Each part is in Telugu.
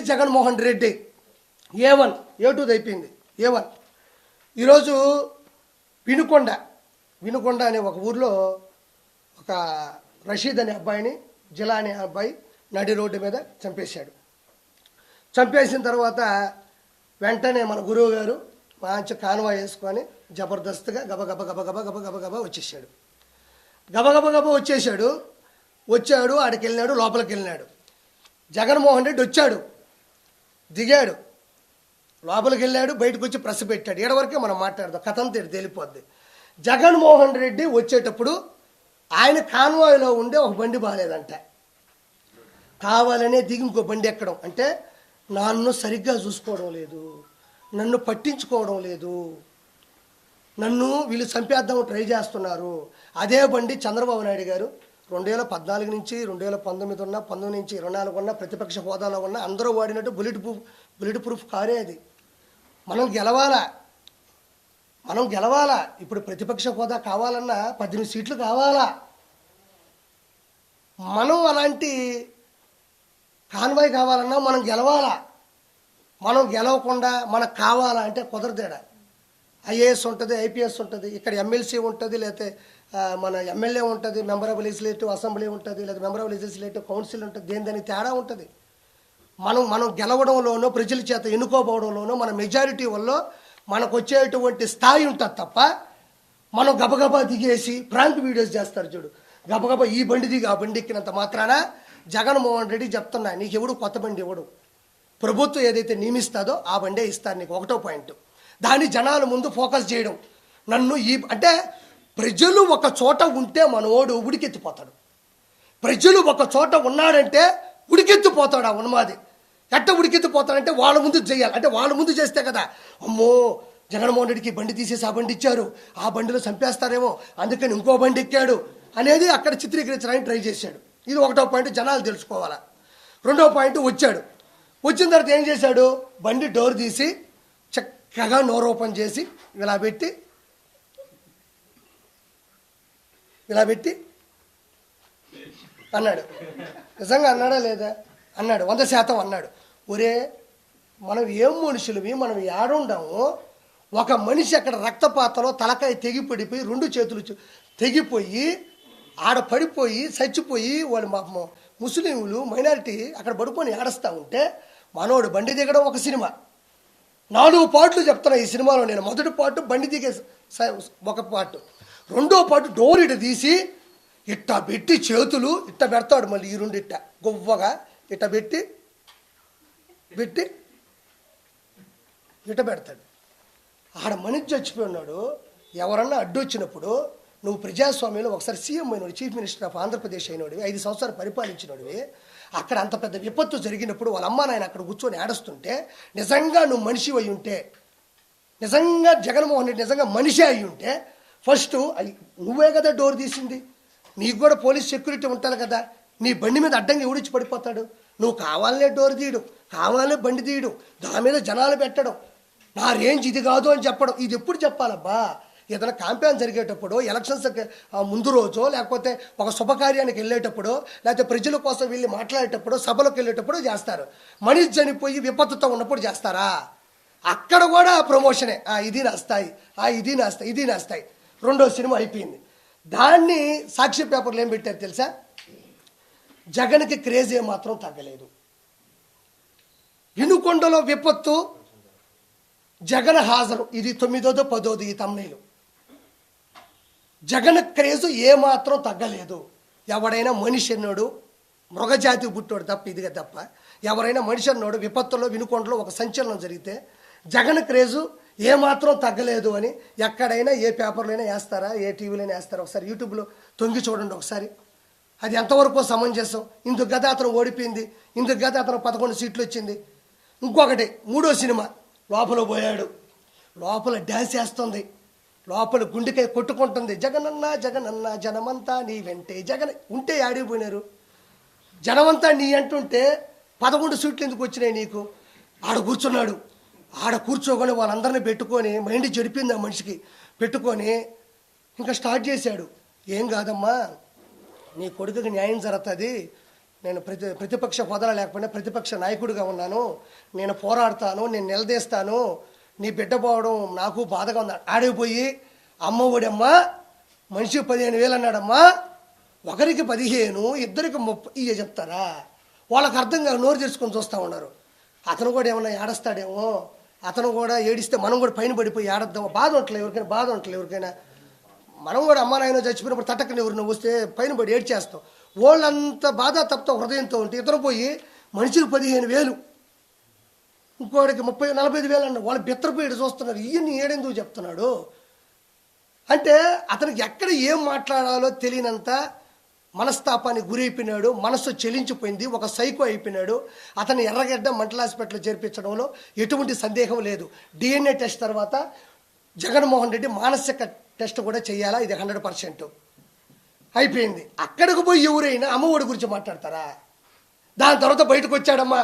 జగన్మోహన్ రెడ్డి A1 A2 అయిపోయింది A1. ఈరోజు వినుకొండ అనే ఒక ఊర్లో ఒక రషీద్ అనే అబ్బాయిని జిలా అనే అబ్బాయి నడి రోడ్డు మీద చంపేశాడు. చంపేసిన తర్వాత వెంటనే మన గురువు గారు మంచి కాన్వా వేసుకొని జబర్దస్త్గా గబగబ వచ్చేసాడు. గబగబ వచ్చాడు ఆడికి వెళ్ళినాడు, లోపలికి వెళ్ళినాడు. జగన్మోహన్ రెడ్డి వచ్చాడు, దిగాడు, లోపలికి వెళ్ళాడు, బయటకు వచ్చి ప్రెస్ పెట్టాడు. ఏడవరకే మనం మాట్లాడదాం, కథంతా తేలిపోద్ది. జగన్మోహన్ రెడ్డి వచ్చేటప్పుడు ఆయన కాన్వాయ్లో ఉండే ఒక బండి బాగాలేదంట, కావాలనే దిగి ఇంకో బండి ఎక్కడం. అంటే నన్ను సరిగ్గా చూసుకోవడం లేదు, నన్ను పట్టించుకోవడం లేదు, నన్ను వీళ్ళు చంపేద్దాం ట్రై చేస్తున్నారు. అదే బండి చంద్రబాబు నాయుడు గారు 2014 నుంచి 2019 ఉన్న, 19 నుంచి 24 ఉన్న, ప్రతిపక్ష హోదాలో ఉన్న అందరూ వాడినట్టు బుల్లెట్ ప్రూఫ్ కారే అది. మనం గెలవాలా. ఇప్పుడు ప్రతిపక్ష హోదా కావాలన్నా 18 సీట్లు కావాలా. మనం అలాంటి కాన్వాయ్ కావాలన్నా మనం గెలవాలా. మనం గెలవకుండా మనకు కావాలా అంటే కుదరదేడా. IAS ఉంటుంది, IPS ఉంటుంది, ఇక్కడ MLC ఉంటుంది, లేకపోతే మన MLA ఉంటుంది, మెంబర్ ఆఫ్ లెజిస్లేటివ్ అసెంబ్లీ ఉంటుంది, లేదా మెంబర్ ఆఫ్ లెజిస్లేటివ్ కౌన్సిల్ ఉంటుంది. దానికి తేడా ఉంటుంది. మనం గెలవడంలోనో, ప్రజల చేత ఎన్నుకోబోవడంలోనో, మన మెజారిటీ వల్ల మనకు వచ్చేటువంటి స్థాయి ఉంటుంది తప్ప మనం గబగబా దిగేసి ప్రాంక్ వీడియోస్ చేస్తారు చూడు, గబగబా ఈ బండి దిగి ఆ బండి ఎక్కినంత మాత్రాన జగన్మోహన్ రెడ్డి చెప్తున్నా, నీకు ఎవడు కొత్త బండి ఇవ్వడు. ప్రభుత్వం ఏదైతే నియమిస్తుందో ఆ బండే ఇస్తారు నీకు. ఒకటో పాయింట్, దాన్ని జనాల ముందు ఫోకస్ చేయడం. నన్ను అంటే ప్రజలు ఒక చోట ఉంటే మనోడు ఉడికెత్తిపోతాడు. ప్రజలు ఒక చోట ఉన్నాడంటే ఉడికెత్తిపోతాడు. ఆ ఉన్మాది ఎట్ట ఉడికెత్తిపోతాడంటే వాళ్ళ ముందు చేయాలి. అంటే వాళ్ళ ముందు చేస్తే కదా, అమ్మో జగన్మోహన్ రెడ్డికి బండి తీసేసి ఆ బండి ఇచ్చారు, ఆ బండిలో చంపేస్తారేమో అందుకని ఇంకో బండి ఎక్కాడు అనేది అక్కడ చిత్రీకరించడానికి ట్రై చేశాడు. ఇది ఒకటో పాయింట్, జనాలు తెలుసుకోవాలా. రెండో పాయింట్, వచ్చిన తర్వాత ఏం చేశాడు, బండి డోర్ తీసి చక్కగా నోరు ఓపెన్ చేసి ఇలా పెట్టి అన్నాడు. నిజంగా అన్నాడా లేదా? అన్నాడు, 100% అన్నాడు. ఒరే మనం ఏం మనుషులవి, మనం ఏడుండాము. ఒక మనిషి అక్కడ రక్తపాతంలో తలకాయ తెగిపడిపోయి 2 చేతులు తెగిపోయి ఆడ పడిపోయి చచ్చిపోయి వాళ్ళు ముస్లింలు మైనారిటీ అక్కడ పడుకొని ఏడుస్తూ ఉంటే మనోడు బండి దిగడం ఒక సినిమా. 4 పార్ట్లు చెప్తున్నా ఈ సినిమాలో నేను. మొదటి పార్ట్ బండి దిగే ఒక పార్ట్, రెండో పార్ట్ డోర్ ఇట తీసి ఇట్ట పెట్టి చేతులు ఇట్ట పెడతాడు, మళ్ళీ ఈ 2 ఇట్ట గొవ్వగా ఇట్ట పెట్టి ఇట్ట పెడతాడు. ఆడ మనిషి చచ్చిపోయి ఉన్నాడు. ఎవరన్నా అడ్డొచ్చినప్పుడు నువ్వు ప్రజాస్వామ్యంలో ఒకసారి సీఎం అయినోడు, చీఫ్ మినిస్టర్ ఆఫ్ ఆంధ్రప్రదేశ్ అయినోడివి, 5 సంవత్సరాలు పరిపాలించినోడివి, అక్కడ అంత పెద్ద విపత్తు జరిగినప్పుడు వాళ్ళ అమ్మ నాయన అక్కడ కూర్చొని ఏడుస్తుంటే నిజంగా నువ్వు మనిషి అయి ఉంటే, నిజంగా జగన్మోహన్ రెడ్డి నిజంగా మనిషి అయి ఉంటే ఫస్ట్ నువ్వే కదా డోర్ తీసింది. నీకు కూడా పోలీస్ సెక్యూరిటీ ఉంటుంది కదా. నీ బండి మీద అడ్డంగా ఎవడిచ్చి పడిపోతాడు? నువ్వు కావాలనే డోర్ తీయడం, కావాలనే బండి తీయడం, దాని మీద జనాలు పెట్టడం, నా రేంజ్ ఇది కాదు అని చెప్పడం. ఇది ఎప్పుడు చెప్పాలబ్బా? ఏదైనా క్యాంపెయిన్ జరిగేటప్పుడు, ఎలక్షన్స్ ముందు రోజో, లేకపోతే ఒక శుభకార్యానికి వెళ్ళేటప్పుడు, లేకపోతే ప్రజల కోసం వెళ్ళి మాట్లాడేటప్పుడు, సభలకు వెళ్ళేటప్పుడు చేస్తారు. మనిషి చనిపోయి విపత్తుతో ఉన్నప్పుడు చేస్తారా? అక్కడ కూడా ప్రమోషనే. ఇది నాస్తాయి, ఇది నాస్తాయి. రెండో సినిమా అయిపోయింది. దాన్ని సాక్షి పేపర్లు ఏం పెట్టారు తెలుసా? జగన్కి క్రేజ్ ఏమాత్రం తగ్గలేదు. వినుకొండలో విపత్తు, జగన్ హాజరు, ఇది 9వ 10వ ఈ తమ్నైలు. జగన్ క్రేజు ఏమాత్రం తగ్గలేదు. ఎవడైనా మనిషి అన్నాడు, మృగజాతికి పుట్టాడు తప్ప, ఇదిగా తప్ప ఎవరైనా మనిషి అన్నాడు విపత్తులో వినుకొండలో ఒక సంచలనం జరిగితే జగన్ క్రేజు ఏమాత్రం తగ్గలేదు అని ఎక్కడైనా ఏ పేపర్లైనా వేస్తారా, ఏ టీవీలైనా వేస్తారా? ఒకసారి యూట్యూబ్లో తొంగి చూడండి ఒకసారి. అది ఎంతవరకు సమంజసం? ఇందుకు గత అతను ఓడిపోయింది, ఇందుకు గత అతను 11 సీట్లు వచ్చింది. ఇంకొకటి 3వ సినిమా, లోపల పోయాడు, లోపల డ్యాన్స్ వేస్తుంది, లోపల గుండెకాయ కొట్టుకుంటుంది, జగనన్న జగనన్న జనమంతా నీ వెంటే. జగన్ ఉంటే ఆడిపోయినారు, జనమంతా నీ అంటుంటే 11 సీట్లు ఎందుకు వచ్చినాయి నీకు? ఆడ కూర్చున్నాడు, ఆడ కూర్చోకొని వాళ్ళందరినీ పెట్టుకొని మైండ్ చెడిపింది ఆ మనిషికి. పెట్టుకొని ఇంకా స్టార్ట్ చేశాడు, ఏం కాదమ్మా నీ కొడుకుకి న్యాయం జరుగుతుంది, నేను ప్రతిపక్ష హోదా లేకపోయినా ప్రతిపక్ష నాయకుడిగా ఉన్నాను, నేను పోరాడతాను, నేను నిలదీస్తాను, నీ బిడ్డ పోవడం నాకు బాధగా ఉంది. ఆడిపోయి అమ్మ ఒడమ్మా మనిషికి 15,000 అన్నాడమ్మా, ఒకరికి 15, ఇద్దరికి 30 చెప్తారా? వాళ్ళకి అర్థం కాదు, నోరు తెరుచుకొని చూస్తూ ఉన్నారు. అతను కూడా ఏమన్నా ఏడుస్తాడేమో, అతను కూడా ఏడిస్తే మనం కూడా పైన పడిపోయి ఏడద్దామో, బాధ ఉండట్లేదు ఎవరికైనా, బాధ ఉండట్లేదు ఎవరికైనా. మనం కూడా అమ్మ నాయన చచ్చిపోయినప్పుడు తట్టకని ఎవరిని వస్తే పైన పడి ఏడ్చేస్తాం. వాళ్ళంత బాధ తప్ప హృదయంతో ఉంటే ఇతను పోయి మనిషికి 15,000, ఇంకోటికి 30-45,000 అన్న వాళ్ళు బెత్తరపోయి చూస్తున్నారు. ఈయన్ని ఏడెందుకు చెప్తున్నాడు అంటే అతనికి ఎక్కడ ఏం మాట్లాడాలో తెలియనంత మనస్తాపానికి గురైపోయినాడు, మనస్సు చెలించిపోయింది, ఒక సైకో అయిపోయినాడు. అతను ఎర్రగడ్డ మెంటల్ హాస్పిటల్ చేర్పించడంలో ఎటువంటి సందేహం లేదు. DNA టెస్ట్ తర్వాత జగన్మోహన్ రెడ్డి మానసిక టెస్ట్ కూడా చేయాలా, ఇది 100% అయిపోయింది. అక్కడికి పోయి ఎవరైనా అమ్మఒడి గురించి మాట్లాడతారా? దాని తర్వాత బయటకు వచ్చాడమ్మా,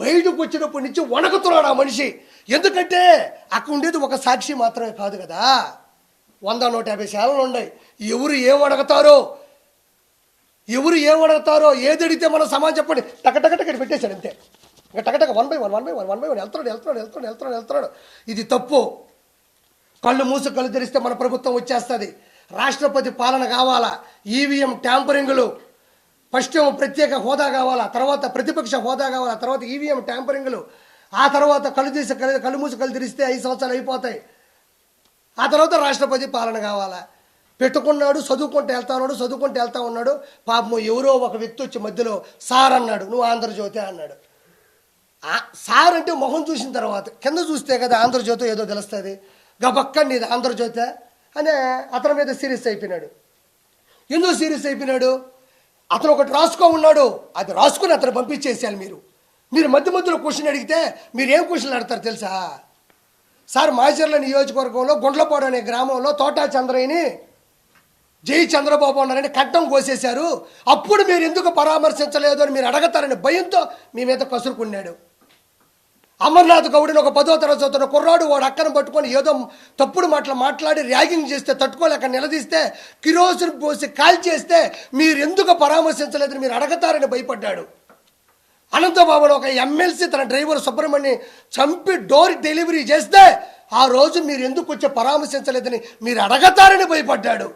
బయటకు వచ్చినప్పటి నుంచి వణకుతున్నాడు ఆ మనిషి. ఎందుకంటే అక్కడ ఉండేది ఒక సాక్షి మాత్రమే కాదు కదా, 100-150 శాలలు ఉన్నాయి. ఎవరు ఏమడగతారో ఏది అడిగితే మన సమాజం చెప్పండి టకటకటకటి పెట్టేశాడు అంతే. ఇంకా టకటక 1 by 1 వెళ్తున్నాడు. ఇది తప్పు. కళ్ళు మూసి కళ్ళు తెరిస్తే మన ప్రభుత్వం వచ్చేస్తుంది. రాష్ట్రపతి పాలన కావాలా, ఈవీఎం ట్యాంపరింగ్లు, ఫస్ట్ ప్రత్యేక హోదా కావాలా, తర్వాత ప్రతిపక్ష హోదా కావాలా, తర్వాత ఈవీఎం ట్యాంపరింగ్లు, ఆ తర్వాత కళ్ళు మూసి కళ్ళు తెరిస్తే 5 సంవత్సరాలు అయిపోతాయి. ఆ తర్వాత రాష్ట్రపతి పాలన కావాలా. పెట్టుకున్నాడు, చదువుకుంటూ వెళ్తా ఉన్నాడు. పాపం ఎవరో ఒక వ్యక్తి వచ్చి మధ్యలో సార్ అన్నాడు, నువ్వు ఆంధ్రజ్యోతి అన్నాడు. సార్ అంటే మొహం చూసిన తర్వాత కింద చూస్తే కదా ఆంధ్రజ్యోతి ఏదో తెలుస్తుంది. గబక్కని ఇది ఆంధ్రజ్యోతి అనే అతని మీద సీరియస్ అయిపోయినాడు. ఎందుకు సీరియస్ అయిపోయినాడు? అతను ఒకటి రాసుకో ఉన్నాడు, అది రాసుకుని అతను పంపించేసేయాలి. మీరు మధ్యలో క్వశ్చన్ అడిగితే మీరు ఏం క్వశ్చన్లు అడతారు తెలుసా? సార్ మాచర్ల నియోజకవర్గంలో గుండ్లపాడు అనే గ్రామంలో తోటా చంద్రయ్యని జై చంద్రబాబు అన్నారని కట్టం కోసేశారు, అప్పుడు మీరు ఎందుకు పరామర్శించలేదు అని మీరు అడగతారని భయంతో మీ మీద కసురుకున్నాడు. అమర్నాథ్ గౌడిని ఒక 10వ తరగతి చదువుతున్న కుర్రాడు వాడు అక్కను పట్టుకొని ఏదో తప్పుడు మాట్లాడి ర్యాగింగ్ చేస్తే తట్టుకోలేక నిలదీస్తే కిరోసిన్ పోసి కాల్చేస్తే మీరు ఎందుకు పరామర్శించలేదని మీరు అడగతారని భయపడ్డాడు. అనంతబాబును ఒక ఎమ్మెల్సీ తన డ్రైవర్ సుబ్రహ్మణ్యం చంపి డోర్ డెలివరీ చేస్తే ఆ రోజు మీరు ఎందుకు వచ్చి పరామర్శించలేదని మీరు అడగతారని భయపడ్డాడు.